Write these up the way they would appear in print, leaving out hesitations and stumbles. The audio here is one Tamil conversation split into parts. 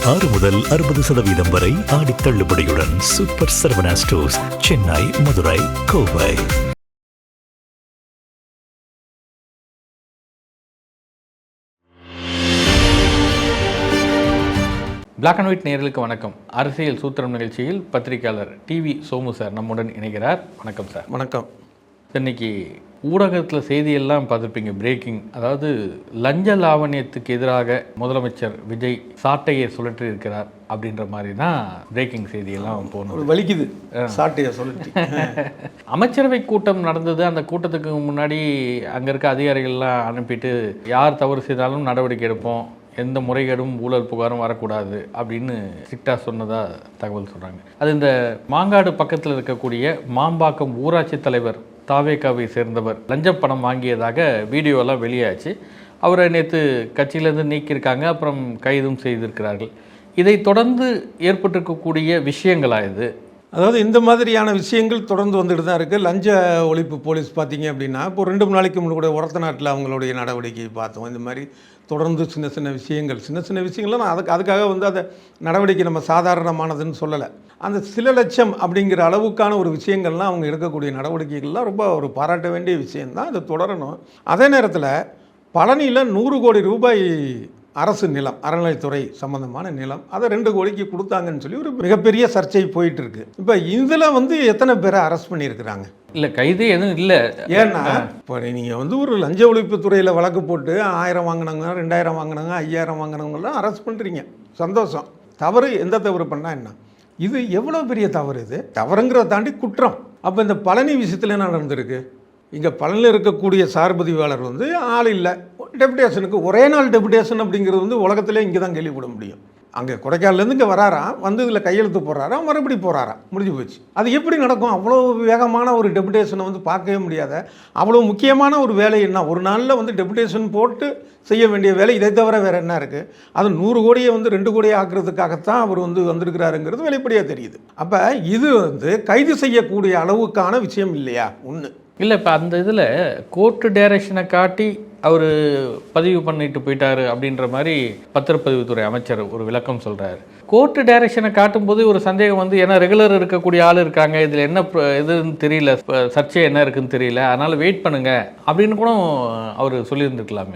6 முதல் 60% வரை ஆடி தள்ளுபடியுடன் super Saravana stores, Chennai, Madurai, Kovai. Black and white நேயர்களுக்கு வணக்கம். அரசியல் சூத்திரம் நிகழ்ச்சியில் பத்திரிகையாளர் டிவி சோமு சார் நம்முடன் இணைகிறார். வணக்கம் சார். வணக்கம். இன்னைக்கு ஊடகத்தில் செய்தியெல்லாம் பார்த்துருப்பீங்க, பிரேக்கிங். அதாவது லஞ்ச லாவணியத்துக்கு எதிராக முதலமைச்சர் விஜய் சாட்டையை சுழற்றி இருக்கிறார் அப்படின்ற மாதிரி தான் பிரேக்கிங் செய்தியெல்லாம் போகணும். வலிக்குது சாட்டையை சுழற்றி. அமைச்சரவை கூட்டம் நடந்தது. அந்த கூட்டத்துக்கு முன்னாடி அங்கே இருக்க அதிகாரிகள்லாம் அனுப்பிட்டு யார் தவறு செய்தாலும் நடவடிக்கை எடுப்போம், எந்த முறைகேடும் ஊழல் புகாரும் வரக்கூடாது அப்படின்னு ஸ்ட்ரிக்டாக சொன்னதாக தகவல் சொல்கிறாங்க. அது இந்த மாங்காடு பக்கத்தில் இருக்கக்கூடிய மாம்பாக்கம் ஊராட்சி தலைவர் தாவேகாவை சேர்ந்தவர் லஞ்ச பணம் வாங்கியதாக வீடியோலாம் வெளியாச்சு. அவரை நேற்று கட்சியிலேருந்து நீக்கியிருக்காங்க, அப்புறம் கைதும் செய்திருக்கிறார்கள். இதை தொடர்ந்து ஏற்பட்டிருக்கக்கூடிய விஷயங்களா இது? அதாவது இந்த மாதிரியான விஷயங்கள் தொடர்ந்து வந்துட்டு தான் இருக்குது. லஞ்ச ஒழிப்பு போலீஸ் பார்த்தீங்க அப்படின்னா, இப்போ 2 நாளைக்கு முன்னாடி கூட ஒரத்த நாட்டில் அவங்களுடைய நடவடிக்கை பார்த்தோம். இந்த மாதிரி தொடர்ந்து சின்ன சின்ன விஷயங்கள்லாம் நான் அதுக்காக வந்து அந்த நடவடிக்கை நம்ம சாதாரணமானதுன்னு சொல்லலை. அந்த சில லட்சம் அப்படிங்கிற அளவுக்கான ஒரு விஷயங்கள்லாம் அவங்க எடுக்கக்கூடிய நடவடிக்கைகள்லாம் ரொம்ப ஒரு பாராட்ட வேண்டிய விஷயந்தான். அது தொடரணும். அதே நேரத்தில் பழனியில் 100 கோடி ரூபாய் அரசு நிலம், அறநிலைத்துறை சம்பந்தமான நிலம், அதை 2 கோடிக்கு கொடுத்தாங்கன்னு சொல்லி ஒரு மிகப்பெரிய சர்ச்சை போயிட்டு இருக்கு. இப்போ இதில் வந்து எத்தனை பேரை அரெஸ்ட் பண்ணியிருக்கிறாங்க? இல்லை, கைது எதுவும் இல்லை. ஏன்னா இப்போ நீங்கள் வந்து ஒரு லஞ்ச ஒழிப்பு துறையில் வழக்கு போட்டு 1000 வாங்கினாங்க, 2000 வாங்கினாங்க, 5000 வாங்கினவங்கலாம் அரெஸ்ட் பண்ணுறீங்க, சந்தோஷம். தவறு எந்த தவறு பண்ணால் என்ன? இது எவ்வளோ பெரிய தவறு? இது தவறுங்கிறத தாண்டி குற்றம். அப்போ இந்த பழனி விஷயத்தில் என்ன நடந்திருக்கு? இங்கே பழனியில் இருக்கக்கூடிய சார்பதிவாளர் வந்து ஆள் இல்லை, டெபுடேஷனுக்கு ஒரே நாள் டெபுடேஷன் அப்படிங்கிறது வந்து உலகத்திலே இங்கே தான் கேள்விப்பட முடியும். அங்கே கொடைக்கானலேருந்து இங்கே வராராம், வந்து இதில் கையெழுத்து போடுறாராம், மறுபடி போகிறாராம், முடிஞ்சு போச்சு. அது எப்படி நடக்கும்? அவ்வளோ வேகமான ஒரு டெபுடேஷனை வந்து பார்க்கவே முடியாத, அவ்வளோ முக்கியமான ஒரு வேலை என்ன? ஒரு நாளில் வந்து டெபுடேஷன் போட்டு செய்ய வேண்டிய வேலை, இதை தவிர வேறு என்ன இருக்குது? அது 100 கோடியை வந்து 2 கோடியை ஆக்குறதுக்காகத்தான் அவர் வந்து வந்திருக்கிறாருங்கிறது வெளிப்படையாக தெரியுது. அப்போ இது வந்து கைது செய்யக்கூடிய அளவுக்கான விஷயம் இல்லையா? ஒன்று இல்லை. இப்போ அந்த இதில் கோர்ட்டு டைரக்ஷனை காட்டி அவர் பதிவு பண்ணிட்டு போயிட்டாரு அப்படின்ற மாதிரி பத்திரப்பதிவுத்துறை அமைச்சர் ஒரு விளக்கம் சொல்கிறாரு. கோர்ட்டு டைரக்ஷனை காட்டும்போது ஒரு சந்தேகம் வந்து, ஏன்னா ரெகுலர் இருக்கக்கூடிய ஆள் இருக்காங்க, இதில் என்ன இதுன்னு தெரியல, சர்ச்சை என்ன இருக்குன்னு தெரியல, அதனால் வெயிட் பண்ணுங்க அப்படின்னு கூட அவர் சொல்லியிருந்திருக்கலாம்.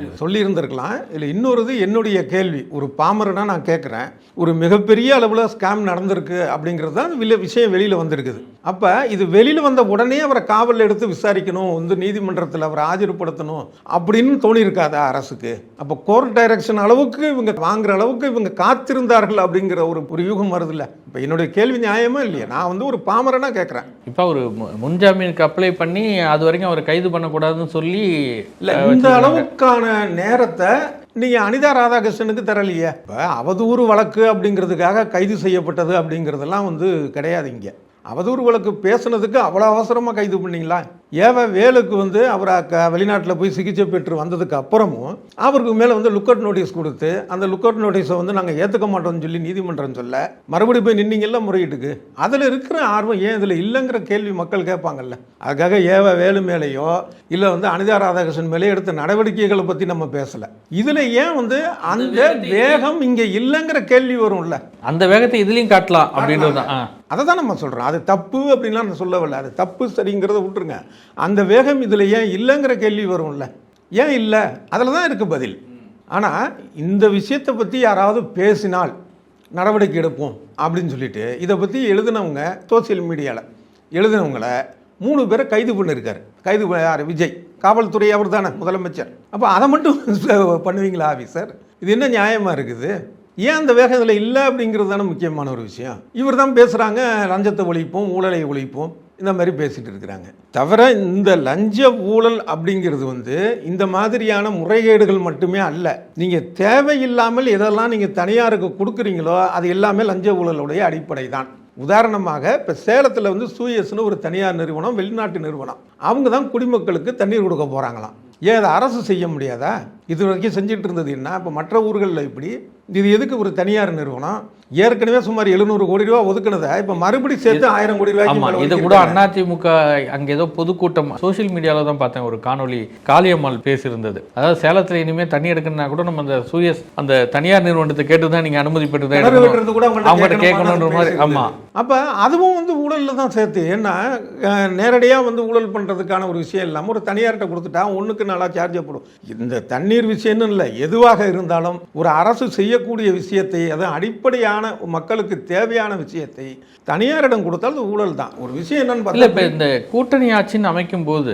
இல்லை, இன்னொரு என்னுடைய கேள்வி, ஒரு பாமரனா நான் கேட்குறேன், ஒரு மிகப்பெரிய அளவில் ஸ்கேம் நடந்திருக்கு அப்படிங்கிறது தான் விஷயம் வெளியில் வந்திருக்குது. அப்போ இது வெளியில் வந்த உடனே அவரை காவலில் எடுத்து விசாரிக்கணும், வந்து நீதிமன்றத்தில் அவரை ஆஜர்படுத்தணும் அப்படின்னு தோணியிருக்காதா அரசுக்கு? அப்போ கோர்ட் டைரக்ஷன் அளவுக்கு இவங்க வாங்குற அளவுக்கு இவங்க காத்திருந்தார்கள் அப்படிங்கிற ஒரு யூகம் வருதுல்ல. இப்போ என்னுடைய கேள்வி நியாயமா இல்லையா? நான் வந்து ஒரு பாமரனா கேட்குறேன். இப்போ அவர் முன்ஜாமீனுக்கு அப்ளை பண்ணி அது வரைக்கும் அவர் கைது பண்ணக்கூடாதுன்னு சொல்லி, இல்லை, இந்த அளவுக்கான நேரத்தை நீங்கள் அனிதா ராதாகிருஷ்ணனுக்கு தரலையே. இப்போ அவதூறு வழக்கு அப்படிங்கிறதுக்காக கைது செய்யப்பட்டது அப்படிங்கிறதெல்லாம் வந்து கிடையாது. இங்கே அவதூறு வழக்கு பேசுனதுக்கு அவ்வளோ அவசரமாக கைது பண்ணிங்களா? வேலுக்கு வந்து அவர் வெளிநாட்டில் போய் சிகிச்சை பெற்று வந்ததுக்கு அப்புறமும் அவருக்கு மேலே வந்து லுக்கவுட் நோட்டீஸ் கொடுத்து, அந்த லுக்கவுட் நோட்டீஸை வந்து நாங்கள் ஏற்றுக்க மாட்டோம்னு சொல்லி நீதிமன்றம் சொல்ல மறுபடியும் போய் நின்னீங்கல்ல முறையீட்டுக்கு. அதில் இருக்கிற ஆர்வம் ஏன் இதில் இல்லைங்கிற கேள்வி மக்கள் கேட்பாங்கல்ல. அதுக்காக வேலு மேலேயோ இல்லை வந்து அனிதா ராதாகிருஷ்ணன் மேலே எடுத்த நடவடிக்கைகளை பற்றி நம்ம பேசலை. இதில் ஏன் வந்து அந்த வேகம் இங்கே இல்லைங்கிற கேள்வி வரும்ல. அந்த வேகத்தை இதுலேயும் காட்டலாம் அப்படின்றது தான். அதை தான் நம்ம சொல்கிறோம். அது தப்பு அப்படின்லாம் நான் சொல்லவில்லை, அது தப்பு சரிங்கிறத விட்டுருங்க. அந்த வேகம் இதில் ஏன் இல்லைங்கிற கேள்வி வரும்ல. ஏன் இல்லை? அதில் தான் இருக்குது பதில். ஆனால் இந்த விஷயத்தை பற்றி யாராவது பேசினால் நடவடிக்கை எடுப்போம் அப்படின்னு சொல்லிட்டு இதை பற்றி எழுதினவங்க, சோசியல் மீடியாவில் எழுதினவங்கள 3 பேரை கைது பண்ணியிருக்காரு. கைது யார்? விஜய். காவல்துறை அவர் தானே முதலமைச்சர். அப்போ அதை மட்டும் பண்ணுவீங்களா ஆஃபீஸர்? இது என்ன நியாயமாக இருக்குது? ஏன் அந்த வேகம் இதில் இல்லை அப்படிங்கிறது தானே முக்கியமான ஒரு விஷயம். இவர் தான் பேசுகிறாங்க, லஞ்சத்தை ஒழிப்போம், ஊழலை ஒழிப்போம், இந்த மாதிரி பேசிகிட்டு இருக்கிறாங்க. தவிர இந்த லஞ்ச ஊழல் அப்படிங்கிறது வந்து இந்த மாதிரியான முறைகேடுகள் மட்டுமே அல்ல. நீங்கள் தேவையில்லாமல் எதெல்லாம் நீங்கள் தனியாருக்கு கொடுக்குறீங்களோ அது எல்லாமே லஞ்ச ஊழலுடைய அடிப்படை தான். உதாரணமாக இப்போ சேலத்தில் வந்து சூயஸ்னு ஒரு தனியார் நிறுவனம், வெளிநாட்டு நிறுவனம், அவங்க தான் குடிமக்களுக்கு தண்ணீர் கொடுக்க போகிறாங்களாம். ஏன் அதை அரசு செய்ய முடியாதா? இது வரைக்கும் செஞ்சுட்டு இருந்தது என்ன? இப்போ மற்ற ஊர்களில் இப்படி இது எதுக்கு ஒரு தனியார் நிறுவனம்? ஏற்கனவே சுமார் 700 கோடி ரூபா ஒதுக்குனதை இப்போ மறுபடி சேர்த்து 1000 கோடி ரூபாய்க்கு இது கூட அதிமுக அங்கே ஏதோ பொதுக்கூட்டம் சோசியல் மீடியாவில் தான் பார்த்தேன், ஒரு காணொலி காளியம்மாள் பேசியிருந்தது. அதாவது சேலத்தில் இனிமேல் தண்ணி எடுக்கணும்னா கூட நம்ம அந்த சூயஸ் அந்த தனியார் நிறுவனத்தை கேட்டு தான் நீங்கள் அனுமதி பெற்று தான் அவங்கள்ட்ட கேட்கணுன்ற மாதிரி. ஆமாம், அப்போ அதுவும் வந்து ஊழலில் தான் சேர்த்து. ஏன்னா நேரடியாக வந்து ஊழல் பண்ணுறதுக்கான ஒரு விஷயம் இல்லாமல் ஒரு தனியார்கிட்ட கொடுத்துட்டா ஒன்றுக்கு நல்லா சார்ஜ் போடும். இந்த தண்ணீர் விஷயம்னு இல்லை, எதுவாக இருந்தாலும் ஒரு அரசு செய்யக்கூடிய விஷயத்தை, அது அடிப்படையான மக்களுக்கு தேவையான விஷயத்தை தனியாரிடம் கொடுத்தால் அது ஊழல் தான். ஒரு விஷயம் என்னன்னு பார்த்தா, இப்போ இந்த கூட்டணி ஆட்சின்னு அமைக்கும் போது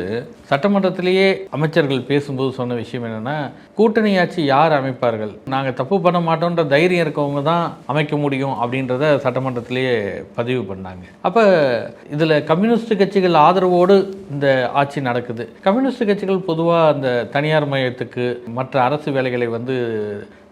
சட்டமன்றத்திலேயே அமைச்சர்கள் பேசும்போது சொன்ன விஷயம் என்னன்னா, கூட்டணி ஆட்சி யார் அமைப்பார்கள், நாங்கள் தப்பு பண்ண மாட்டோன்ற தைரியம் இருக்கவங்க தான் அமைக்க முடியும் அப்படின்றத சட்டமன்றத்திலேயே பதிவு பண்ணாங்க. அப்போ இதில் கம்யூனிஸ்ட் கட்சிகள் ஆதரவோடு இந்த ஆட்சி நடக்குது. கம்யூனிஸ்ட் கட்சிகள் பொதுவாக அந்த தனியார் மையத்துக்கு மற்ற அரசு வேலைகளை வந்து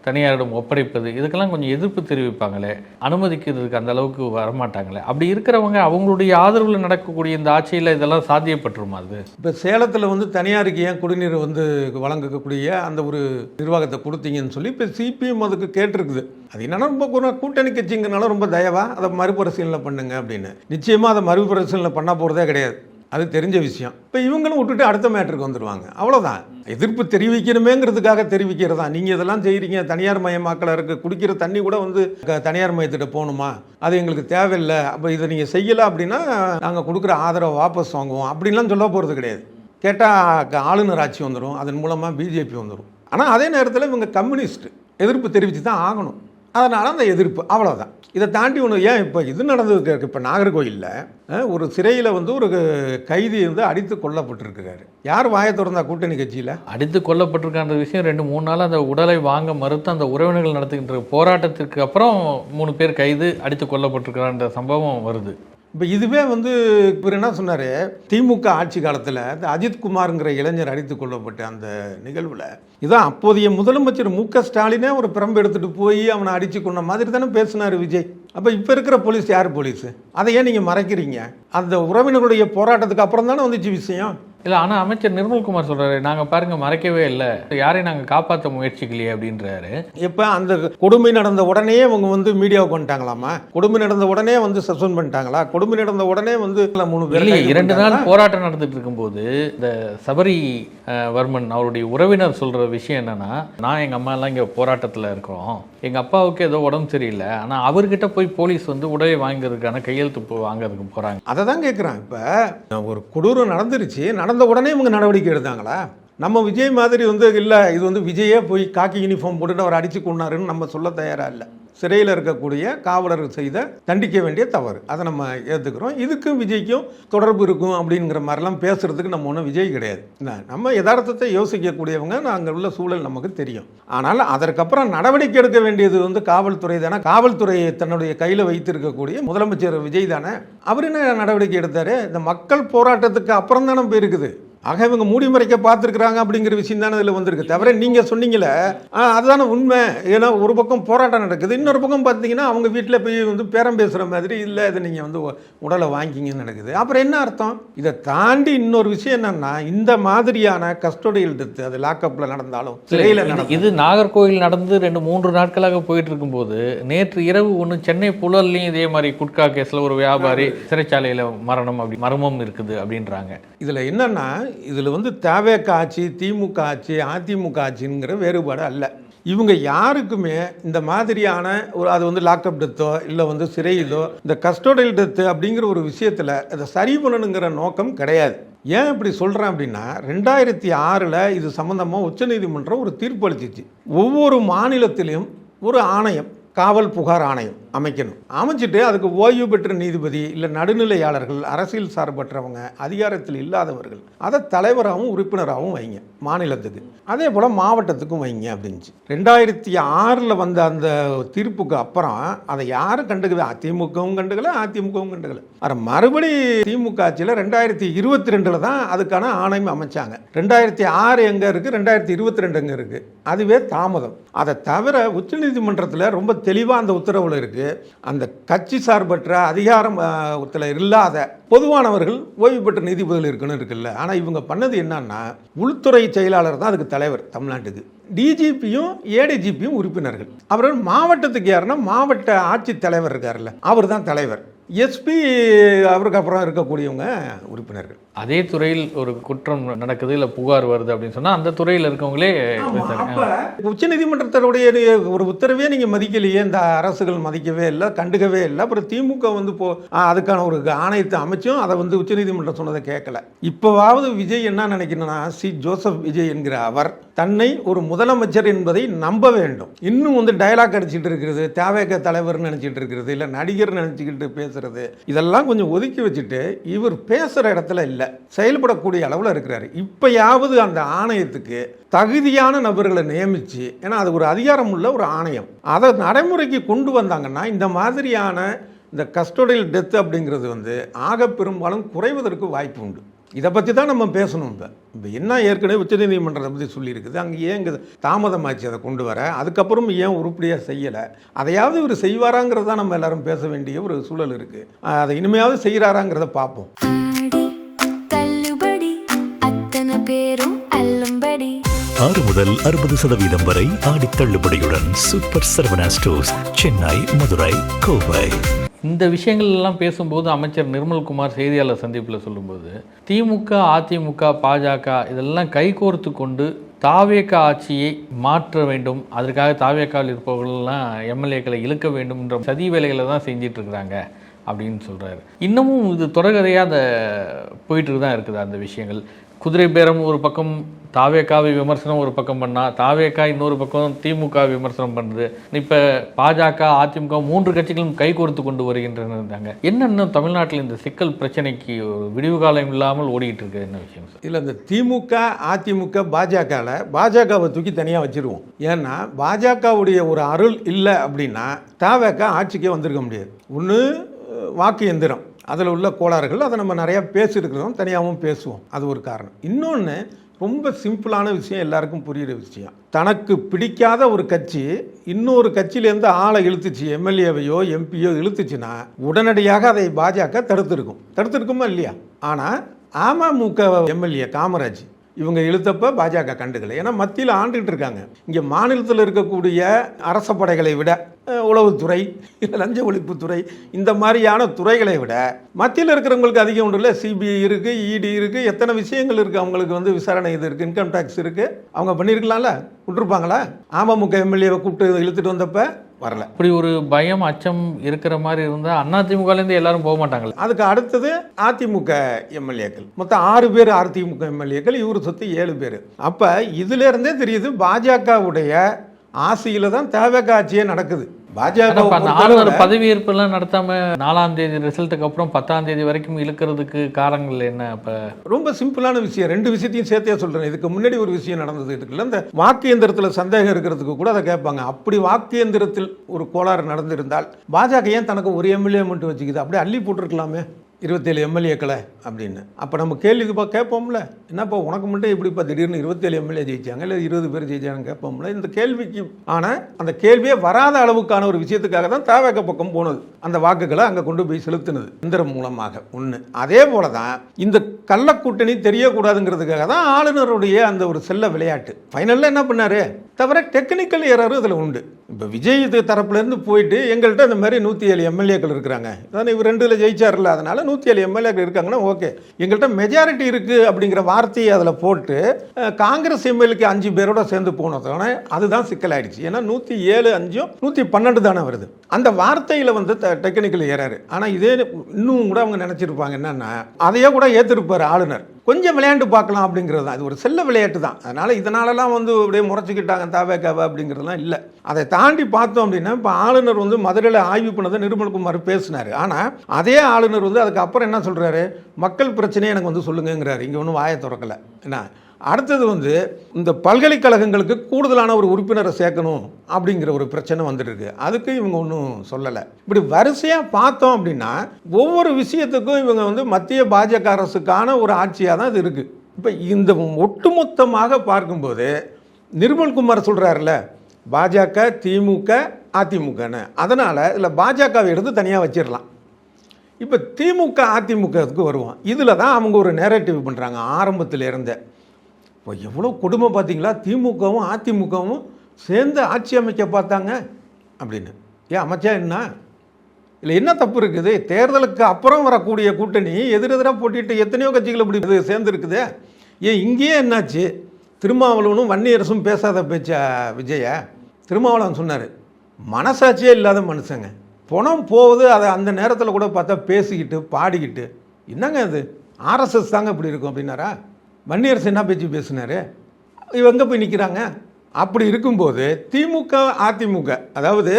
தனியாரிடம் ஒப்படைப்பது இதுக்கெல்லாம் கொஞ்சம் எதிர்ப்பு தெரிவிப்பாங்களே, அனுமதிக்கிறதுக்கு அந்த அளவுக்கு வரமாட்டாங்களே. அப்படி இருக்கிறவங்க அவங்களுடைய ஆதரவில் நடக்கக்கூடிய இந்த ஆட்சியில் இதெல்லாம் சாத்தியப்பட்டுருமா? அது இப்போ சேலத்தில் வந்து தனியாருக்கு ஏன் குடிநீர் வந்து வழங்கக்கூடிய அந்த ஒரு நிர்வாகத்தை கொடுத்தீங்கன்னு சொல்லி இப்போ சிபிஎம் அதுக்கு கேட்டிருக்குது. அது என்னன்னா ரொம்ப கூட்டணி கட்சிங்கனால ரொம்ப தயவாக அதை மறுபரிசீலனை பண்ணுங்க அப்படின்னு. நிச்சயமாக அதை மறுபரிசீலனை பண்ண போகிறதே கிடையாது, அது தெரிஞ்ச விஷயம். இப்போ இவங்களும் விட்டுட்டு அடுத்த மேட்டருக்கு வந்துடுவாங்க, அவ்வளோதான். எதிர்ப்பு தெரிவிக்கணுமேங்கிறதுக்காக தெரிவிக்கிறதா. நீங்கள் இதெல்லாம் செய்கிறீங்க, தனியார் மயமாக்கல இருக்கு, குடிக்கிற தண்ணி கூட வந்து தனியார் மயத்திட்ட போகணுமா, அது எங்களுக்கு தேவையில்லை, அப்போ இதை நீங்கள் செய்யலை அப்படின்னா நாங்கள் கொடுக்குற ஆதரவை வாபஸ் வாங்குவோம் அப்படின்லாம் சொல்ல போகிறது கிடையாது. கேட்டால் ஆளுநர் ஆட்சி வந்துடும், அதன் மூலமாக பிஜேபி வந்துடும். ஆனால் அதே நேரத்தில் இவங்க கம்யூனிஸ்ட் எதிர்ப்பு தெரிவித்து தான் ஆகணும். அதனால் அந்த எதிர்ப்பு, அவ்வளோதான். இதை தாண்டி ஒன்று ஏன் இப்போ இது நடந்ததுக்கு இருக்குது. இப்போ நாகர்கோயிலில் ஒரு சிறையில் வந்து ஒரு கைதி வந்து அடித்து கொல்லப்பட்டிருக்கிறாரு. யார் வாயை திறந்தா? கூட்டணி கட்சியில் அடித்து கொல்லப்பட்டிருக்கான்ற விஷயம் 2-3 நாள் அந்த உடலை வாங்க மறுத்து அந்த உறவினர்கள் நடத்துகின்ற போராட்டத்திற்கு அப்புறம் 3 பேர் கைது அடித்து கொல்லப்பட்டிருக்கிறான்ற சம்பவம் வருது. இப்போ இதுவே வந்து இவர் என்ன சொன்னார், திமுக ஆட்சி காலத்தில் இந்த அஜித்குமாருங்கிற இளைஞர் அடித்து கொள்ளப்பட்ட அந்த நிகழ்வில் இதான் அப்போதைய முதலமைச்சர் மு.க. ஸ்டாலினே ஒரு பிரம்பு எடுத்துகிட்டு போய் அவனை அடித்து கொண்ட மாதிரி தானே பேசினார் விஜய். அப்போ இப்போ இருக்கிற போலீஸ் யார் போலீஸு? அதை ஏன் நீங்கள் மறைக்கிறீங்க? அந்த உறவினர்களுடைய போராட்டத்துக்கு அப்புறம் தானே வந்துச்சு விஷயம். இல்லை, ஆனால் அமைச்சர் நிர்மல்குமார் சொல்கிறாரு, நாங்கள் பாருங்கள் மறைக்கவே இல்லை, யாரையும் நாங்கள் காப்பாற்ற முயற்சிக்கலையே அப்படின்றாரு. இப்போ அந்த கொடுமை நடந்த உடனே அவங்க வந்து மீடியாவுக்கு வந்துட்டாங்களாமா? கொடுமை நடந்த உடனே வந்து சஸ்பெண்ட் பண்ணிட்டாங்களா? கொடுமை நடந்த உடனே வந்து 3 பேர் 2 நாள் போராட்டம் நடந்துட்டு இருக்கும்போது இந்த சபரி வர்மன் அவருடைய உறவினர் சொல்கிற விஷயம் என்னன்னா, நான் எங்கள் அம்மா எல்லாம் இங்கே போராட்டத்தில் இருக்கிறோம், எங்கள் அப்பாவுக்கு ஏதோ உடம்பு சரியில்லை, ஆனால் அவர்கிட்ட போய் போலீஸ் வந்து உடலை வாங்கிறதுக்கான கையெழுத்து வாங்கிறதுக்கு போகிறாங்க. அதை தான் கேட்குறான். இப்போ ஒரு கொடூரம் நடந்துருச்சு, நடந்த உடனே இவங்க நடவடிக்கை எடுத்தாங்களா? நம்ம விஜய் மாதிரி வந்து இல்லை, இது வந்து விஜயே போய் காக்கி யூனிஃபார்ம் போட்டுட்டு அவர் அடித்து கொண்டாருன்னு நம்ம சொல்ல தயாராக இல்லை. சிறையில் இருக்கக்கூடிய காவலர்கள் செய்த தண்டிக்க வேண்டிய தவறு, அதை நம்ம ஏற்றுக்கிறோம். இதுக்கும் விஜய்க்கும் தொடர்பு இருக்கும் அப்படிங்கிற மாதிரிலாம் பேசுகிறதுக்கு நம்ம ஒன்றும் விஜய் கிடையாது. நம்ம யதார்த்தத்தை யோசிக்கக்கூடியவங்க, அங்கே உள்ள சூழல் நமக்கு தெரியும். ஆனால் அதற்கப்புறம் நடவடிக்கை எடுக்க வேண்டியது வந்து காவல்துறை தானே. காவல்துறையை தன்னுடைய கையில் வைத்திருக்கக்கூடிய முதலமைச்சர் விஜய் தானே. அவர் என்ன நடவடிக்கை எடுத்தார்? இந்த மக்கள் போராட்டத்துக்கு அப்புறம் தானே போயிருக்குது. ஆக இவங்க மூடி மறைக்க பார்த்துருக்குறாங்க அப்படிங்கிற விஷயம் தானே இதில் வந்திருக்கு. தவிர நீங்கள் சொன்னீங்களே அதுதானே உண்மை. ஏன்னா ஒரு பக்கம் போராட்டம் நடக்குது, இன்னொரு பக்கம் பார்த்தீங்கன்னா அவங்க வீட்டில் போய் வந்து பேரம் பேசுகிற மாதிரி இல்லை, இதை நீங்கள் வந்து உடலை வாங்கிங்கன்னு நடக்குது. அப்புறம் என்ன அர்த்தம்? இதை தாண்டி இன்னொரு விஷயம் என்னன்னா, இந்த மாதிரியான கஸ்டோடியல் டெத்து அது லாக்அப்பில் நடந்தாலும் சிறையில் நடக்கும். இது நாகர்கோவில் நடந்து 2-3 நாட்களாக போயிட்டு இருக்கும்போது நேற்று இரவு ஒன்று சென்னை புழல்லையும் இதே மாதிரி குட்கா கேஸில் ஒரு வியாபாரி சிறைச்சாலையில் மரணம் அப்படி மர்மம் இருக்குது அப்படின்றாங்க. இதில் என்னன்னா, இதில் வந்து தவேக ஆட்சி, திமுக ஆட்சி, அதிமுக ஆட்சிங்கிற வேறுபாடு அல்ல. இவங்க யாருக்குமே இந்த மாதிரியான ஒரு அது வந்து லாக்அப் டெத்தோ இல்லை வந்து சிறையிலோ இந்த கஸ்டோடியல் டெத்து அப்படிங்கிற ஒரு விஷயத்தில் அதை சரி பண்ணணுங்கிற நோக்கம் கிடையாது. ஏன் இப்படி சொல்கிறேன் அப்படின்னா, 2006 இது சம்மந்தமாக உச்சநீதிமன்றம் ஒரு தீர்ப்பு அளிச்சிச்சு. ஒவ்வொரு மாநிலத்திலையும் ஒரு ஆணையம், காவல் புகார் ஆணையம் அமைக்கணும். அமைச்சிட்டு அதுக்கு ஓய்வு பெற்ற நீதிபதி இல்லை நடுநிலையாளர்கள், அரசியல் சார்பற்றவங்க, அதிகாரத்தில் இல்லாதவர்கள் அதை தலைவராகவும் உறுப்பினராகவும் வைங்க மாநிலத்துக்கு, அதே போல் மாவட்டத்துக்கும் வைங்க அப்படின்ச்சு. 2006 வந்த அந்த தீர்ப்புக்கு அப்புறம் அதை யாரும் கண்டுக்கல. அதிமுகவும் கண்டுக்கல, அதிமுகவும் கண்டுக்கல. ஆனால் மறுபடி திமுக ஆட்சியில் 2022 தான் அதுக்கான ஆணையம் அமைச்சாங்க. 2006 எங்கே இருக்குது, 2022 எங்கே இருக்குது? அதுவே தாமதம். அதை தவிர உச்சநீதிமன்றத்தில் ரொம்ப தெளிவாக அந்த உத்தரவில் இருக்குது. பண்ணுறதுக்கு அந்த கட்சி சார்பற்ற அதிகாரத்தில் இல்லாத பொதுவானவர்கள் ஓய்வு பெற்ற நீதிபதிகள் இருக்குல்ல. ஆனால் இவங்க பண்ணது என்னன்னா, உள்துறை செயலாளர் தான் அதுக்கு தலைவர் தமிழ்நாட்டுக்கு. டிஜிபியும் ஏடிஜிபியும் உறுப்பினர்கள். அப்புறம் மாவட்டத்துக்கு யாருன்னா மாவட்ட ஆட்சித்தலைவர் இருக்கார்ல, அவர் தான் தலைவர். எஸ்பி அவருக்கு அப்புறம் இருக்கக்கூடியவங்க உறுப்பினர்கள். அதே துறையில் ஒரு குற்றம் நடக்குது, இல்லை புகார் வருது அப்படின்னு சொன்னால் அந்த துறையில் இருக்கவங்களே உச்சநீதிமன்றத்தினுடைய ஒரு உத்தரவே நீங்கள் மதிக்கலையே, இந்த அரசுகள் மதிக்கவே இல்லை, கண்டுக்கவே இல்லை. அப்புறம் திமுக வந்து அதுக்கான ஒரு ஆணையத்தை அமைச்சும் அதை வந்து உச்சநீதிமன்றம் சொன்னதை கேட்கல. இப்போவாவது விஜய் என்ன நினைக்கணும்னா, ஜோசப் விஜய் என்கிற அவர் தன்னை ஒரு முதலமைச்சர் என்பதை நம்ப வேண்டும். இன்னும் வந்து டயலாக் அடிச்சுட்டு இருக்கிறது, தேவைக்க தலைவர்னு நினச்சிட்டு இருக்கிறது, இல்லை நடிகர் நினச்சிக்கிட்டு பேசுறது, இதெல்லாம் கொஞ்சம் ஒதுக்கி வச்சுட்டு இவர் பேசுகிற இடத்துல இல்லை, செயல்படக்கூடிய அளவில் இருக்கிறாரு. இப்போயாவது அந்த ஆணையத்துக்கு தகுதியான நபர்களை நியமித்து, ஏன்னா அது ஒரு அதிகாரம் உள்ள ஒரு ஆணையம், அதை நடைமுறைக்கு கொண்டு வந்தாங்கன்னா இந்த மாதிரியான இந்த கஸ்டோடியல் டெத் அப்படிங்கிறது வந்து ஆக பெரும்பாலும் குறைவதற்கு வாய்ப்பு உண்டு. இதை பற்றி தான் நம்ம பேசணும். இப்போ என்ன ஏற்கனவே உச்சநீதிமன்றத்தை பற்றி சொல்லியிருக்குது, அங்கே ஏன் இங்கே தாமதமாச்சு அதை கொண்டு வர, அதுக்கப்புறம் ஏன் உருப்படியாக செய்யலை, அதையாவது இவர் செய்வாராங்கிறது தான் நம்ம எல்லாரும் பேச வேண்டிய ஒரு சூழல் இருக்குது. அதை இனிமையாவது செய்கிறாராங்கிறத பார்ப்போம். 6 முதல் 60% வரை ஆடி தள்ளுபடியுடன் சூப்பர் சரவணா ஸ்டோர்ஸ், சென்னை, மதுரை, கோவை. இந்த விஷயங்கள் எல்லாம் பேசும்போது அமைச்சர் நிர்மல்குமார் செய்தியாளர் சந்திப்பில் சொல்லும்போது, திமுக, அதிமுக, பாஜக இதெல்லாம் கைகோர்த்து கொண்டு தாவேக ஆட்சியை மாற்ற வேண்டும், அதற்காக தாவேக்காவில் இருப்பவர்கள்லாம் எம்எல்ஏக்களை இழுக்க வேண்டும் என்ற சதி வேலைகளை தான் செஞ்சிட்டு இருக்கிறாங்க அப்படின்னு சொல்கிறாரு. இன்னமும் இது தொடர்கதையாக அந்த போயிட்டு தான் இருக்குது அந்த விஷயங்கள். குதிரை பேரம் ஒரு பக்கம் தாவேக்காவை விமர்சனம் ஒரு பக்கம் பண்ணால், தாவேக்கா இன்னொரு பக்கம் திமுக விமர்சனம் பண்ணுது. இப்போ பாஜக, அதிமுக 3 கட்சிகளும் கைகோர்த்து கொண்டு வருகின்றன. என்னென்ன தமிழ்நாட்டில் இந்த சிக்கல் பிரச்சனைக்கு விடிவு காலம் இல்லாமல் ஓடிக்கிட்டு இருக்கு, என்ன விஷயம் சார்? இல்லை, இந்த திமுக, அதிமுக, பாஜகவை தூக்கி தனியாக வச்சிருவோம். ஏன்னா பாஜகவுடைய ஒரு அருள் இல்லை அப்படின்னா தாவேக்கா ஆட்சிக்கே வந்திருக்க முடியாது. ஒன்று வாக்கு எந்திரம், அதில் உள்ள கோளாறுகள், அதை நம்ம நிறையா பேசியிருக்கிறோம், தனியாகவும் பேசுவோம், அது ஒரு காரணம். இன்னொன்று ரொம்ப சிம்பிளான விஷயம், எல்லாருக்கும் புரிகிற விஷயம். தனக்கு பிடிக்காத ஒரு கட்சி இன்னொரு கட்சியிலேருந்து ஆளை இழுத்துச்சு, எம்எல்ஏவையோ எம்பியோ இழுத்துச்சுன்னா உடனடியாக அதை பாஜக தடுத்துருக்குமா இல்லையா? ஆனால் அமமுக எம்எல்ஏ காமராஜ் இவங்க இழுத்தப்ப பாஜக கண்டுக்கலை. ஏன்னா மத்தியில் ஆண்டுகிட்டு இருக்காங்க. இங்கே மாநிலத்தில் இருக்கக்கூடிய அரச படைகளை விட உளவுத்துறை, லஞ்ச ஒழிப்புத்துறை, இந்த மாதிரியான துறைகளை விட மத்தியில் இருக்கிறவங்களுக்கு அதிகம் உண்டு இல்லை. சிபிஐ இருக்குது, இடி இருக்குது, எத்தனை விஷயங்கள் இருக்குது அவங்களுக்கு வந்து விசாரணை இது இருக்குது, இன்கம் டேக்ஸ் இருக்குது. அவங்க பண்ணியிருக்கலாம்ல, விட்டுருப்பாங்களா? அமமுக எம்எல்ஏவை கூப்பிட்டு இழுத்துட்டு வந்தப்ப வரல. இப்படி ஒரு பயம், அச்சம் இருக்கிற மாதிரி இருந்தால் அதிமுகலேருந்து எல்லாரும் போக மாட்டாங்க. அதுக்கு அடுத்தது அதிமுக எம்எல்ஏக்கள், மொத்தம் 6 பேர் அதிமுக எம்எல்ஏக்கள், இவர் சொத்து 7 பேர். அப்போ இதுலேருந்தே தெரியுது பாஜகவுடைய ஆசையில் தான் தேவைக்க ஆட்சியே நடக்குது. பாஜக ஆளுநர் பதவியேற்பெல்லாம் நடத்தாம 4ஆம் தேதி ரிசல்ட்டுக்கு அப்புறம் 10ஆம் தேதி வரைக்கும் இழுக்கிறதுக்கு காரணங்கள் என்ன? அப்ப ரொம்ப சிம்பிளான விஷயம், 2 விஷயத்தையும் சேர்த்தே சொல்றேன். இதுக்கு முன்னாடி ஒரு விஷயம் நடந்தது இருக்குல்ல, இந்த வாக்கு எந்திரத்தில் சந்தேகம் இருக்கிறதுக்கு கூட அதை கேட்பாங்க. அப்படி வாக்கு எந்திரத்தில் ஒரு கோளாறு நடந்திருந்தால் பாஜக ஏன் தனக்கு ஒரு எம்எல்ஏ மட்டும் வச்சுக்குது, அப்படியே அள்ளி போட்டிருக்கலாமே 27 எம்எல்ஏக்களை அப்படின்னு. அப்போ நம்ம கேள்விக்குப்பா கேட்போம்ல, என்னப்பா உனக்கு மட்டும் இப்படிப்பா திடீர்னு 27 எம்எல்ஏ ஜெயிச்சாங்க, இல்லை 20 பேர் ஜெயிச்சாங்கன்னு கேட்போம்ல. இந்த கேள்விக்கு ஆனால் அந்த கேள்வியே வராத அளவுக்கான ஒரு விஷயத்துக்காக தான் தாவேக பக்கம் போனது, அந்த வாக்குகளை அங்கே கொண்டு போய் செலுத்தினது எந்திரம் மூலமாக. ஒன்று. அதே போல தான் இந்த கள்ளக்கூட்டணி தெரியக்கூடாதுங்கிறதுக்காக தான் ஆளுநருடைய அந்த ஒரு செல்ல விளையாட்டு. ஃபைனலில் என்ன பண்ணாரு, தவிர டெக்னிக்கல் ஏரரும் இதில் உண்டு. இப்போ விஜய் தரப்புலேருந்து போயிட்டு எங்கள்கிட்ட இந்த மாதிரி 107 எம்எல்ஏக்கள் இருக்கிறாங்க, அதான் இவர் 2 ஜெயிச்சார்ல, அதனால் 107 எம்எல்ஏக்கள் இருக்காங்கன்னா ஓகே, எங்கள்கிட்ட மெஜாரிட்டி இருக்குது அப்படிங்கிற வார்த்தையை அதில் போட்டு காங்கிரஸ் எம்எல்ஏக்கு 5 பேரோட சேர்ந்து போனதானே அதுதான் சிக்கலாயிடுச்சு. ஏன்னா 107 5 112 தானே வருது. அந்த வார்த்தையில் வந்து டெக்னிக்கல் ஏறாரு. ஆனால் இதே இன்னும் கூட அவங்க நினச்சிருப்பாங்க என்னன்னா, அதையே கூட ஏற்றிருப்பார் ஆளுநர், கொஞ்சம் விளையாண்டு பார்க்கலாம் அப்படிங்கிறது தான். அது ஒரு செல்ல விளையாட்டு தான். அதனால் இதனாலலாம் வந்து அப்படியே முறைச்சிக்கிட்டாங்க தாவேக்காவை அப்படிங்கிறதுலாம் இல்லை. அதை தாண்டி பார்த்தோம் அப்படின்னா, இப்போ ஆளுநர் வந்து மதுரையில் ஆய்வு பண்ணதை நிர்மல்குமார் பேசினார். ஆனால் அதே ஆளுநர் வந்து அதுக்கப்புறம் என்ன சொல்கிறாரு, மக்கள் பிரச்சனையை எனக்கு வந்து சொல்லுங்கிறாரு. இங்கே ஒன்றும் வாயை திறக்கலை. என்ன அடுத்தது வந்து இந்த பல்கலைக்கழகங்களுக்கு கூடுதலான ஒரு உறுப்பினரை சேர்க்கணும் அப்படிங்கிற ஒரு பிரச்சனை வந்துட்டு இருக்கு. அதுக்கு இவங்க ஒன்றும் சொல்லலை. இப்படி வரிசையாக பார்த்தோம் அப்படின்னா ஒவ்வொரு விஷயத்துக்கும் இவங்க வந்து மத்திய பாஜக அரசுக்கான ஒரு ஆட்சியாக தான் இது இருக்குது. இப்போ இந்த ஒட்டுமொத்தமாக பார்க்கும்போது நிர்மல்குமார் சொல்கிறாருல, பாஜக, திமுக, அதிமுகன்னு. அதனால் இதில் பாஜகவை எடுத்து தனியாக வச்சிடலாம். இப்போ திமுக அதிமுகவுக்கு வருவோம். இதில் தான் அவங்க ஒரு நேரேட்டிவ் பண்ணுறாங்க ஆரம்பத்தில் இருந்த. இப்போ எவ்வளோ கொடுமை பார்த்தீங்களா, திமுகவும் அதிமுகவும் சேர்ந்து ஆட்சி அமைக்க பார்த்தாங்க அப்படின்னு. ஏன் அமைச்சா என்ன, இல்லை என்ன தப்பு இருக்குது? தேர்தலுக்கு அப்புறம் வரக்கூடிய கூட்டணி எதிரெதிராக போட்டிட்டு எத்தனையோ கட்சிகள் இப்படி சேர்ந்துருக்குது. ஏன் இங்கேயே என்னாச்சு? திருமாவளவனும் வன்னியரசும் பேசாத பேச்ச விஜய. திருமாவளவன் சொன்னார், மனசாட்சியே இல்லாத மனுஷங்க, பணம் போகுது, அதை அந்த நேரத்தில் கூட பார்த்தா பேசிக்கிட்டு பாடிக்கிட்டு, என்னங்க அது ஆர்எஸ்எஸ் தாங்க இப்படி இருக்கும் அப்படின்னாரா? வன்னியரசு என்ன பேச்சு பேசினார்? இவங்க போய் நிற்கிறாங்க. அப்படி இருக்கும்போது திமுக அதிமுக, அதாவது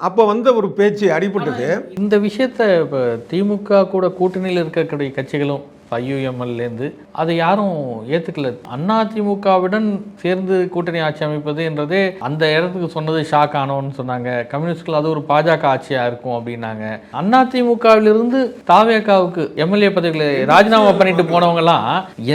அப்போ வந்த ஒரு பேச்சு அடிபட்டது. இந்த விஷயத்தை இப்போ திமுக கூட கூட்டணியில் இருக்கக்கூடிய கட்சிகளும் IUMLலேருந்து அதை யாரும் ஏற்றுக்கல. அதிமுகவுடன் சேர்ந்து கூட்டணி ஆட்சி அமைப்பது என்றதே அந்த இடத்துக்கு சொன்னது ஷாக் ஆனோன்னு சொன்னாங்க. கம்யூனிஸ்ட்கள் அது ஒரு பாஜக ஆட்சியாக இருக்கும் அப்படின்னாங்க. அதிமுகவிலிருந்து தாவேகாவுக்கு எம்எல்ஏ பதவிகளை ராஜினாமா பண்ணிட்டு போனவங்கலாம்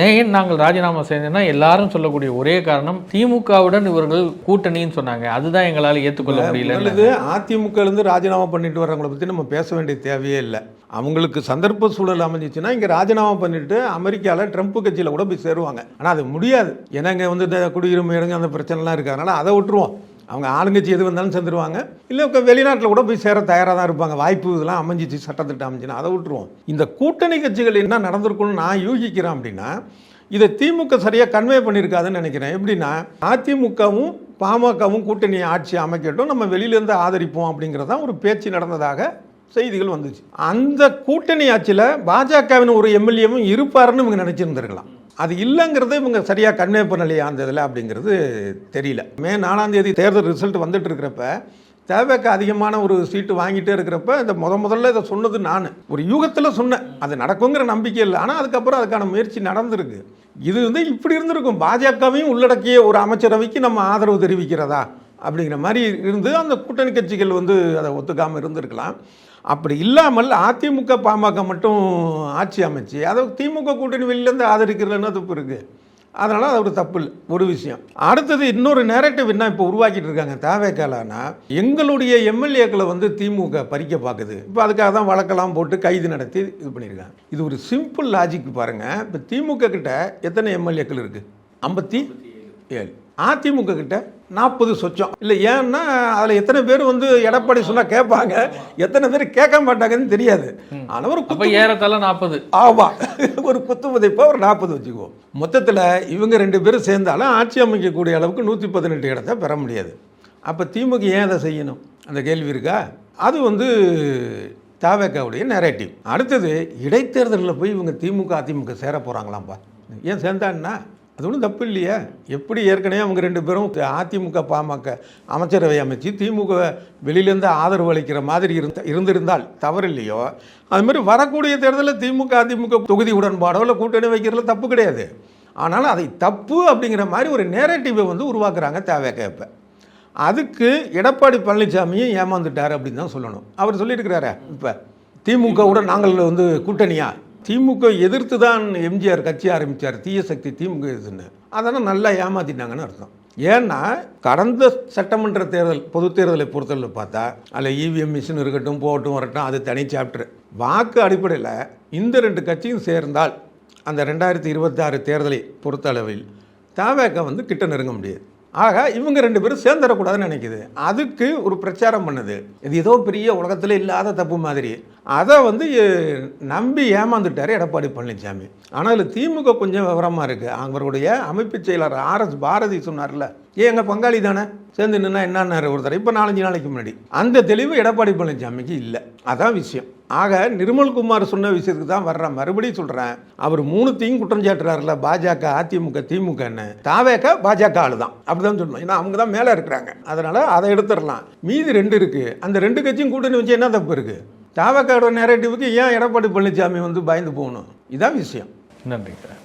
ஏன் நாங்கள் ராஜினாமா செய்யணும்னா எல்லாரும் சொல்லக்கூடிய ஒரே காரணம் திமுகவுடன் இவர்கள் கூட்டணின்னு சொன்னாங்க. அதுதான் எங்களால் ஏற்றுக்கொள்ள முடியல. அதிமுகலேருந்து ராஜினாமா பண்ணிட்டு வர்றவங்களை பற்றி நம்ம பேச வேண்டிய தேவையே இல்லை. அவங்களுக்கு சந்தர்ப்ப சூழல் அமைஞ்சிச்சுன்னா இங்கே ராஜினாமா பண்ணிட்டு அமெரிக்காவில் ட்ரம்ப் கட்சியில் கூட போய் சேருவாங்க. ஆனால் அது முடியாது. ஏன்னா இங்கே வந்து இந்த குடியுரிமை எடுங்க அந்த பிரச்சனைலாம் இருக்கிறதுனால அதை விட்டுருவோம். அவங்க ஆளுங்கட்சி எது வந்தாலும் சேர்ந்துருவாங்க. இல்லை வெளிநாட்டில் கூட போய் சேர தயாராக தான் இருப்பாங்க. வாய்ப்பு இதெல்லாம் அமைஞ்சிச்சு, சட்டத்திட்டம் அமைஞ்சுன்னா அதை விட்டுருவோம். இந்த கூட்டணி கட்சிகள் என்ன நடந்திருக்குன்னு நான் யூகிக்கிறேன் அப்படின்னா, இதை திமுக சரியாக கன்வே பண்ணியிருக்காதுன்னு நினைக்கிறேன். எப்படின்னா, அதிமுகவும் பாமகவும் கூட்டணி ஆட்சி அமைக்கட்டும், நம்ம வெளியிலேருந்து ஆதரிப்போம் அப்படிங்கிறதான் ஒரு பேச்சு நடந்ததாக செய்திகள் வந்துச்சு. அந்த கூட்டணி ஆட்சியில் பாஜகவின் ஒரு எம்எல்ஏவும் இருப்பாருன்னு இவங்க நினச்சிருந்துருக்கலாம். அது இல்லைங்கிறத இவங்க சரியாக கன்வே பண்ணலையா அந்த இதில் அப்படிங்கிறது தெரியல. மே 4 தேர்தல் ரிசல்ட் வந்துட்டு இருக்கிறப்ப தேவைக்கு அதிகமான ஒரு சீட்டு வாங்கிட்டே இருக்கிறப்ப இந்த முதல்ல இதை சொன்னது நான் ஒரு யூகத்தில் சொன்னேன். அது நடக்குங்கிற நம்பிக்கை இல்லை. ஆனால் அதுக்கப்புறம் அதுக்கான முயற்சி நடந்திருக்கு. இது வந்து இப்படி இருந்திருக்கும், பாஜகவையும் உள்ளடக்கிய ஒரு அமைச்சரவைக்கு நம்ம ஆதரவு தெரிவிக்கிறதா அப்படிங்கிற மாதிரி இருந்து அந்த கூட்டணி கட்சிகள் வந்து அதை ஒத்துக்காமல் இருந்திருக்கலாம். அப்படி இல்லாமல் அதிமுக பாமக மட்டும் ஆட்சி அமைச்சு அதை திமுக கூட்டணி வெளியிலேருந்து ஆதரிக்கிறதுனா தப்பு இருக்குது. அதனால் அது ஒரு தப்பு இல்லை, ஒரு விஷயம். அடுத்தது இன்னொரு நேரேட்டிவ் என்ன இப்போ உருவாக்கிட்டு இருக்காங்க தாவேக்காலனா, எங்களுடைய எம்எல்ஏக்களை வந்து திமுக பறிக்க பார்க்குது. இப்போ அதுக்காக தான் வழக்கெல்லாம் போட்டு கைது நடத்தி இது பண்ணியிருக்காங்க. இது ஒரு சிம்பிள் லாஜிக் பாருங்கள். இப்போ திமுக கிட்ட எத்தனை எம்எல்ஏக்கள் இருக்குது? 57. அதிமுக கிட்ட 40 சொச்சம் இல்லை. ஏன்னா அதில் எத்தனை பேர் வந்து எடப்பாடி சொன்னால் கேட்பாங்க, எத்தனை பேர் கேட்க மாட்டாங்கன்னு தெரியாது. ஆனால் ஒரு ஏறத்தால 40. ஆமாம், ஒரு குத்து மதிப்பாக ஒரு 40 வச்சுக்குவோம். மொத்தத்தில் இவங்க 2 பேரும் சேர்ந்தாலும் ஆட்சி அமைக்கக்கூடிய அளவுக்கு 118 இடத்தை பெற முடியாது. அப்போ திமுக ஏன் அதை செய்யணும்? அந்த கேள்வி இருக்கா? அது வந்து தாவேக்காவுடைய நரேட்டிவ். அடுத்தது இடைத்தேர்தலில் போய் இவங்க திமுக அதிமுக சேர போகிறாங்களாம்ப்பா. ஏன் சேர்ந்தான்னா அது ஒன்றும் தப்பு இல்லையா? எப்படி ஏற்கனவே அவங்க 2 பேரும் அதிமுக பாமக அமைச்சரவை அமைச்சு திமுக வெளியிலேருந்து ஆதரவு அளிக்கிற மாதிரி இருந்திருந்தால் தவறு இல்லையோ, அதுமாதிரி வரக்கூடிய தேர்தலில் திமுக அதிமுக தொகுதி உடன்பாடோ இல்லை கூட்டணி வைக்கிறதுல தப்பு கிடையாது. ஆனாலும் அதை தப்பு அப்படிங்கிற மாதிரி ஒரு நேரேட்டிவை வந்து உருவாக்குறாங்க தேவைக்க. அதுக்கு எடப்பாடி பழனிசாமியும் ஏமாந்துட்டார் அப்படின்னு தான் சொல்லணும். அவர் சொல்லியிருக்கிறாரு, இப்போ திமுகவுடன் நாங்கள் வந்து கூட்டணியா, திமுக எதிர்த்து தான் எம்ஜிஆர் கட்சி ஆரம்பித்தார், தீய சக்தி திமுக எதிர்த்துன்னு. அதெல்லாம் நல்லா ஏமாத்திட்டாங்கன்னு அர்த்தம். ஏன்னா கடந்த சட்டமன்ற தேர்தல் பொது தேர்தலை பொறுத்தவரை பார்த்தா அதில் இவிஎம் மிஷின் இருக்கட்டும் போகட்டும் வரட்டும், அது தனி சாப்டர். வாக்கு அடிப்படையில் இந்த 2 கட்சியும் சேர்ந்தால் அந்த 2026 தேர்தலை பொறுத்தளவில் தாவேக வந்து கிட்ட நெருங்க முடியாது. ஆக இவங்க 2 பேரும் சேர்ந்துடக்கூடாதுன்னு நினைக்குது. அதுக்கு ஒரு பிரச்சாரம் பண்ணுது. இது ஏதோ பெரிய உலகத்தில் இல்லாத தப்பு மாதிரி. அதை வந்து நம்பி ஏமாந்துட்டார் எடப்பாடி பழனிசாமி. ஆனால் இதில் திமுக கொஞ்சம் விவரமாக இருக்குது. அவருடைய அமைப்பு செயலாளர் RS பாரதி சொன்னார்ல, எங்கள் பங்காளி தானே, சேர்ந்து நின்னா என்னன்னாரு ஒருத்தர் இப்போ 4-5 நாளைக்கு முன்னாடி. அந்த தெளிவு எடப்பாடி பழனிசாமிக்கு இல்லை. அதான் விஷயம். ஆக நிர்மல்குமார் சொன்ன விஷயத்துக்கு தான் வர்றேன். மறுபடியும் சொல்கிறேன், அவர் 3த்தையும் குற்றம் சாட்டுறாருல, பாஜக அதிமுக திமுகன்னு. தாவேக பாஜக ஆளு தான் அப்படிதான் சொல்லணும். ஏன்னா அவங்க தான் மேலே இருக்கிறாங்க. அதனால் அதை எடுத்துடலாம். மீதி 2 இருக்குது. அந்த 2 கட்சியும் கூட்டணி வச்சு என்ன தப்பு இருக்குது? தாவேக்காவோட நேரேட்டிவுக்கு ஏன் எடப்பாடி பழனிசாமி வந்து பயந்து போகணும்? இதான் விஷயம். நன்றி சார்.